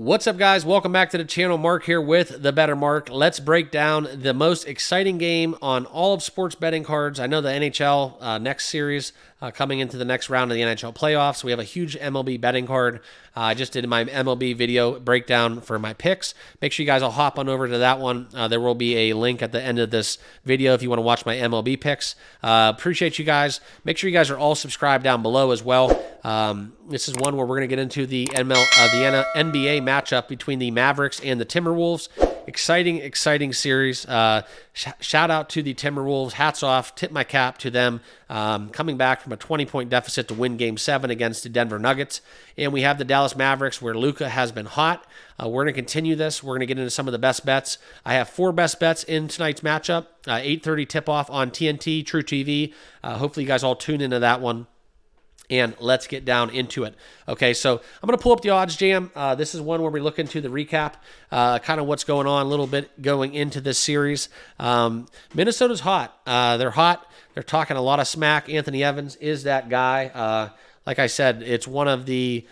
What's up, guys? Welcome back to the channel. Mark here with The Better Mark. Let's break down the most exciting game on all of sports betting cards. I know the NHL next series coming into the next round of the NHL playoffs. We have a huge MLB betting card. I just did my MLB video breakdown for my picks. Make sure you guys all hop on over to that one. There will be a link at the end of this video if you want to watch my MLB picks. Appreciate you guys. Make sure you guys are all subscribed down below as well. This is one where we're going to get into the NBA matchup between the Mavericks and the Timberwolves. Exciting series. Shout out to the Timberwolves. Hats off. Tip my cap to them. Coming back from a 20-point deficit to win Game 7 against the Denver Nuggets. And we have the Dallas Mavericks, where Luka has been hot. We're going to continue this. We're going to get into some of the best bets. I have 4 best bets in tonight's matchup. 8:30 tip-off on TNT, True TV. Hopefully you guys all tune into that one. And let's get down into it. Okay, so I'm going to pull up the odds jam. This is one where we look into the recap, kind of what's going on a little bit going into this series. Minnesota's hot. They're hot. They're talking a lot of smack. Anthony Evans is that guy. Like I said, it's one of the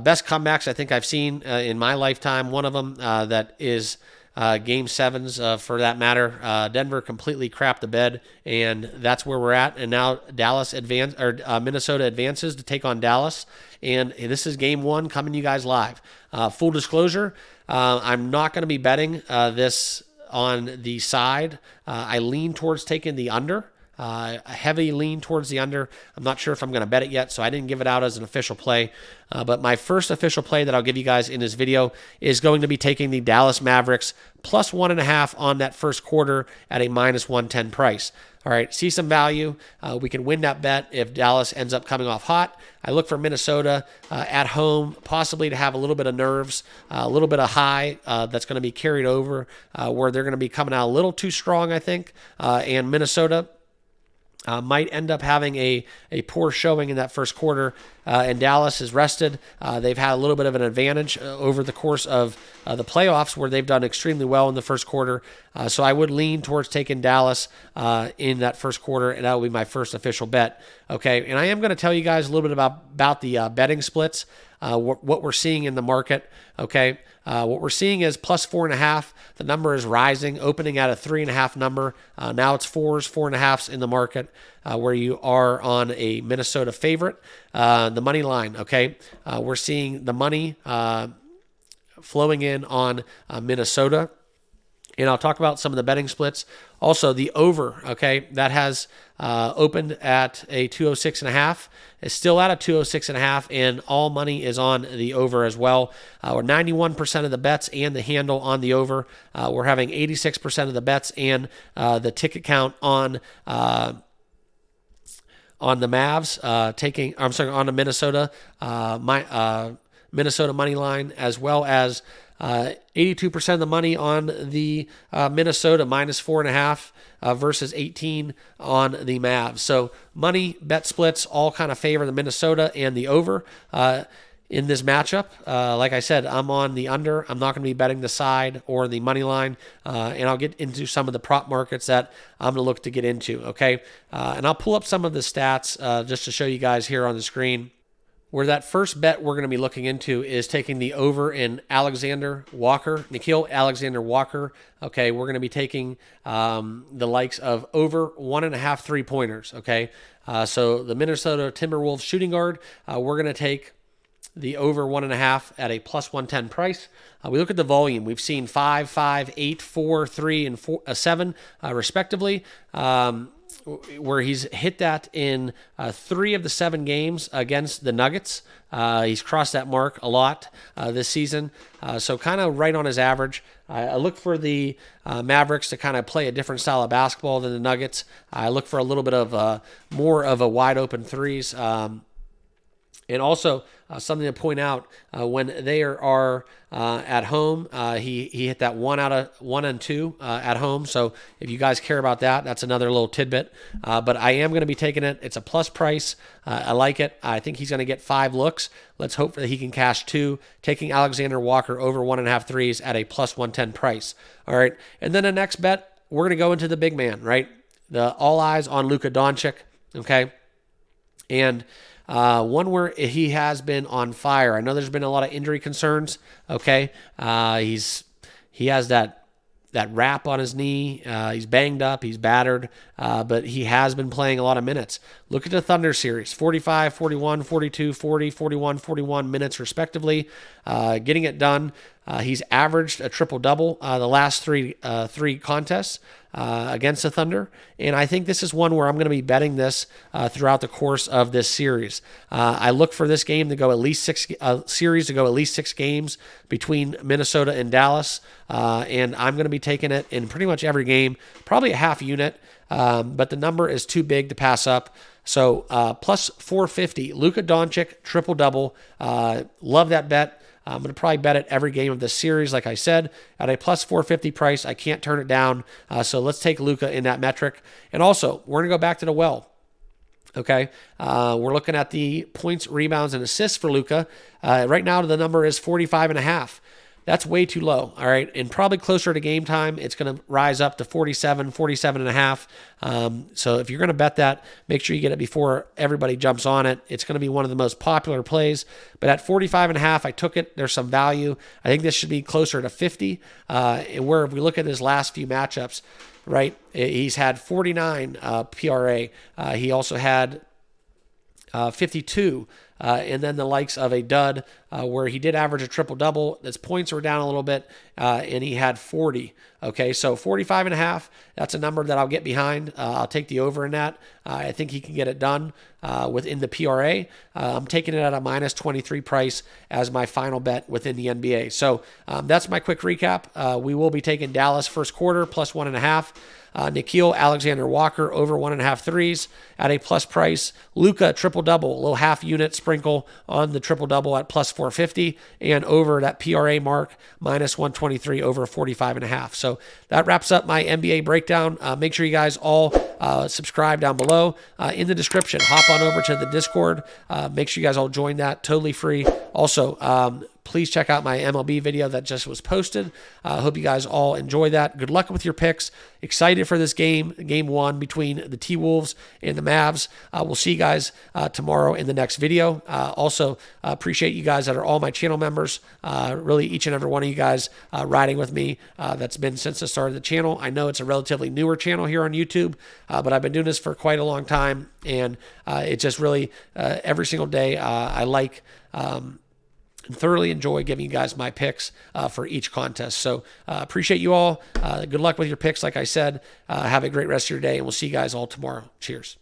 best comebacks I think I've seen in my lifetime. One of them that is Game 7s, for that matter. Denver completely crapped the bed, and that's where we're at. And now Minnesota advances to take on Dallas, and this is Game 1 coming to you guys live. Full disclosure, I'm not going to be betting this on the side. I lean towards taking the under. A heavy lean towards the under. I'm not sure if I'm going to bet it yet, so I didn't give it out as an official play. But my first official play that I'll give you guys in this video is going to be taking the Dallas Mavericks plus 1.5 on that first quarter at a minus 110 price. All right, see some value. We can win that bet if Dallas ends up coming off hot. I look for Minnesota at home, possibly to have a little bit of nerves, a little bit of high that's going to be carried over, where they're going to be coming out a little too strong, I think. And Minnesota might end up having a poor showing in that first quarter, and Dallas is rested. They've had a little bit of an advantage over the course of the playoffs, where they've done extremely well in the first quarter. So I would lean towards taking Dallas in that first quarter, and that will be my first official bet. Okay, and I am going to tell you guys a little bit about the betting splits, what we're seeing in the market. Okay, what we're seeing is plus 4.5. The number is rising, opening at a 3.5 number. Now it's 4s, 4.5s in the market, where you are on a Minnesota favorite. The money line, okay? We're seeing the money flowing in on Minnesota. And I'll talk about some of the betting splits. Also, the over, okay, that has opened at a 206.5. It's still at a 206.5, and all money is on the over as well. We're 91% of the bets and the handle on the over. We're having 86% of the bets and the ticket count on the Mavs on the Minnesota Minnesota money line, as well as 82% of the money on the Minnesota minus 4.5 versus 18 on the Mavs. So money, bet splits all kind of favor the Minnesota and the over in this matchup. Like I said, I'm on the under. I'm not going to be betting the side or the money line, and I'll get into some of the prop markets that I'm going to look to get into, okay? And I'll pull up some of the stats just to show you guys here on the screen, where that first bet we're going to be looking into is taking the over in Nickeil Alexander-Walker. Okay, we're going to be taking the likes of over 1.5 3-pointers, okay? So the Minnesota Timberwolves shooting guard, we're going to take the over 1.5 at a plus 110 price. We look at the volume. We've seen 5, 5, 8, 4, 3, and 7, respectively, where he's hit that in 3 of the 7 games against the Nuggets. He's crossed that mark a lot this season, so kind of right on his average. I look for the Mavericks to kind of play a different style of basketball than the Nuggets. I look for a little bit of more of a wide open threes. And also something to point out, when they are at home, he hit that 1 and 2 at home. So if you guys care about that, that's another little tidbit. But I am going to be taking it. It's a plus price. I like it. I think he's going to get 5 looks. Let's hope that he can cash 2. Taking Alexander Walker over 1.5 threes at a plus 110 price. All right. And then the next bet, we're going to go into the big man, right? All eyes on Luka Doncic. Okay. And one where he has been on fire. I know there's been a lot of injury concerns. Okay, he has that wrap on his knee. He's banged up. He's battered, but he has been playing a lot of minutes. Look at the Thunder series, 45, 41, 42, 40, 41, 41 minutes respectively, getting it done. He's averaged a triple-double the last three contests against the Thunder, and I think this is one where I'm going to be betting this throughout the course of this series. I look for this game to go at least series to go at least 6 games between Minnesota and Dallas, and I'm going to be taking it in pretty much every game, probably a half unit, but the number is too big to pass up. So plus 450, Luka Doncic triple-double. Love that bet. I'm going to probably bet it every game of this series, like I said, at a plus 450 price. I can't turn it down. So let's take Luka in that metric. And also, we're going to go back to the well. Okay, we're looking at the points, rebounds, and assists for Luka. Right now, the number is 45.5. That's way too low, all right? And probably closer to game time, it's going to rise up to 47.5. So if you're going to bet that, make sure you get it before everybody jumps on it. It's going to be one of the most popular plays. But at 45.5, I took it. There's some value. I think this should be closer to 50. And where if we look at his last few matchups, right, he's had 49 PRA. He also had 52, and then the likes of a dud where he did average a triple-double. His points were down a little bit, and he had 40. Okay, so 45.5, that's a number that I'll get behind. I'll take the over in that. I think he can get it done within the PRA. I'm taking it at a minus 23 price as my final bet within the NBA. So that's my quick recap. We will be taking Dallas first quarter plus 1.5. Nickeil Alexander-Walker over 1.5 threes at a plus price. Luka triple-double, a little half unit sprinkle on the triple-double at plus 450, and over that PRA mark, minus 123 over 45.5. So that wraps up my NBA breakdown. Make sure you guys all subscribe down below in the description. Hop on over to the Discord. Make sure you guys all join that, totally free. Also, please check out my MLB video that just was posted. I hope you guys all enjoy that. Good luck with your picks. Excited for this game 1 between the T-Wolves and the Mavs. We'll see you guys tomorrow in the next video. Also, appreciate you guys that are all my channel members. Really, each and every one of you guys riding with me. That's been since the start of the channel. I know it's a relatively newer channel here on YouTube, but I've been doing this for quite a long time, and it just really, every single day, I like and thoroughly enjoy giving you guys my picks for each contest. So appreciate you all. Good luck with your picks. Like I said, have a great rest of your day, and we'll see you guys all tomorrow. Cheers.